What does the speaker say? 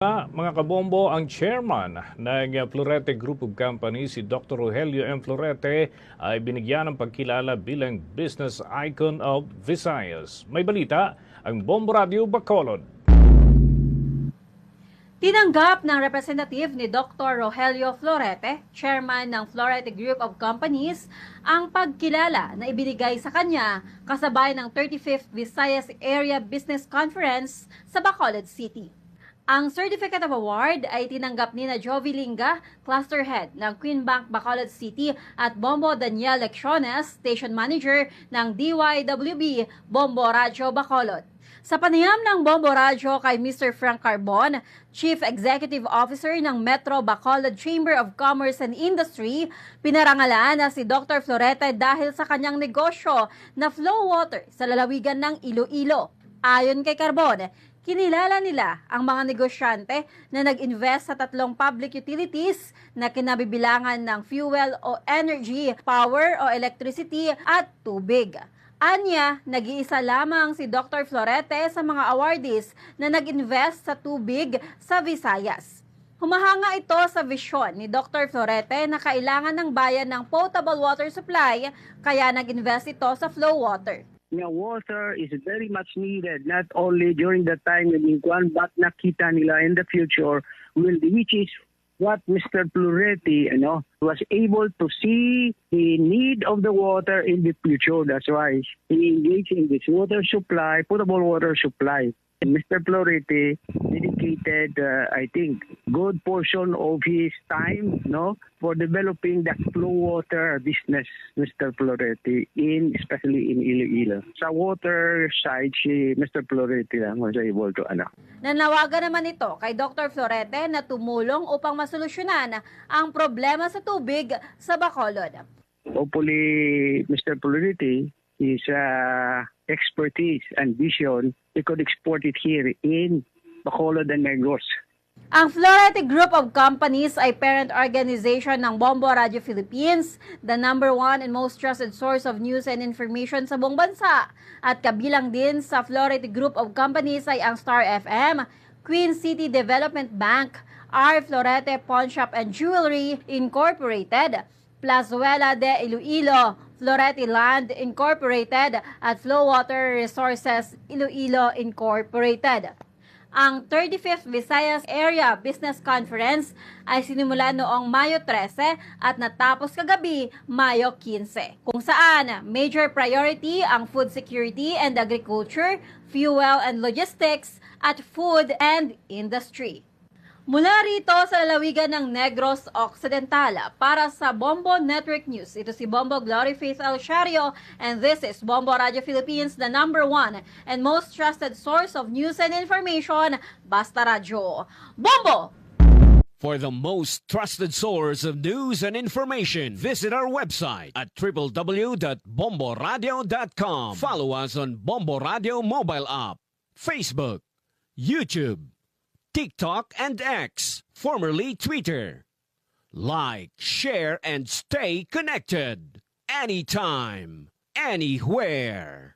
Mga kabombo, ang chairman ng Florete Group of Companies, si Dr. Rogelio M. Florete, ay binigyan ng pagkilala bilang Business Icon of Visayas. May balita ang Bombo Radio Bacolod. Tinanggap ng representative ni Dr. Rogelio Florete, chairman ng Florete Group of Companies, ang pagkilala na ibinigay sa kanya kasabay ng 35th Visayas Area Business Conference sa Bacolod City. Ang Certificate of Award ay tinanggap ni Jovi Linga, Cluster Head ng Queen Bank Bacolod City at Bombo Daniel Lecciones, Station Manager ng DYWB Bombo Radio Bacolod. Sa panayam ng Bombo Radio kay Mr. Frank Carbon, Chief Executive Officer ng Metro Bacolod Chamber of Commerce and Industry, pinarangalan na si Dr. Florete dahil sa kanyang negosyo na flow water sa lalawigan ng Iloilo. Ayon kay Carbon, kinilala nila ang mga negosyante na nag-invest sa 3 public utilities na kinabibilangan ng fuel o energy, power o electricity at tubig. Anya, nag-iisa lamang si Dr. Florete sa mga awardees na nag-invest sa tubig sa Visayas. Humahanga ito sa visyon ni Dr. Florete na kailangan ng bayan ng potable water supply, kaya nag-invest ito sa flow water. Water is very much needed, not only during the time ng Inquan, but nakita nila in the future, which is what Mr. Florete was able to see the need of the water in the future. That's why he engaged in this water supply, potable water supply. And Mr. Florete dedicated, I think, good portion of his time, for developing the flow water business, Mr. Florete, especially in Iloilo. Sa water side, si Mr. Florete lang was able to Nanawagan naman ito kay Dr. Florete na tumulong upang masolusyonan ang problema sa tubig sa Bacolod. Hopefully, Mr. Florete, his expertise and vision, he could export it here in Bacolod and Negros. Ang Florete Group of Companies ay parent organization ng Bombo Radio Philippines, the #1 and most trusted source of news and information sa buong bansa. At kabilang din sa Florete Group of Companies ay ang Star FM, Queen City Development Bank, R. Florete Pawn Shop and Jewelry Incorporated, Plazuela de Iloilo, Florete Land Incorporated at Flow Water Resources Iloilo Incorporated. Ang 35th Visayas Area Business Conference ay sinimula noong Mayo 13 at natapos kagabi Mayo 15, kung saan major priority ang food security and agriculture, fuel and logistics at food and industry. Mula rito sa lalawigan ng Negros Occidental, para sa Bombo Network News, ito si Bombo Glory Faith Alciario, and this is Bombo Radio Philippines, the #1 and most trusted source of news and information, Basta Radio. Bombo! For the most trusted source of news and information, visit our website at www.bomboradio.com. Follow us on Bombo Radio mobile app, Facebook, YouTube, TikTok and X, formerly Twitter. Like, share, and stay connected. Anytime, anywhere.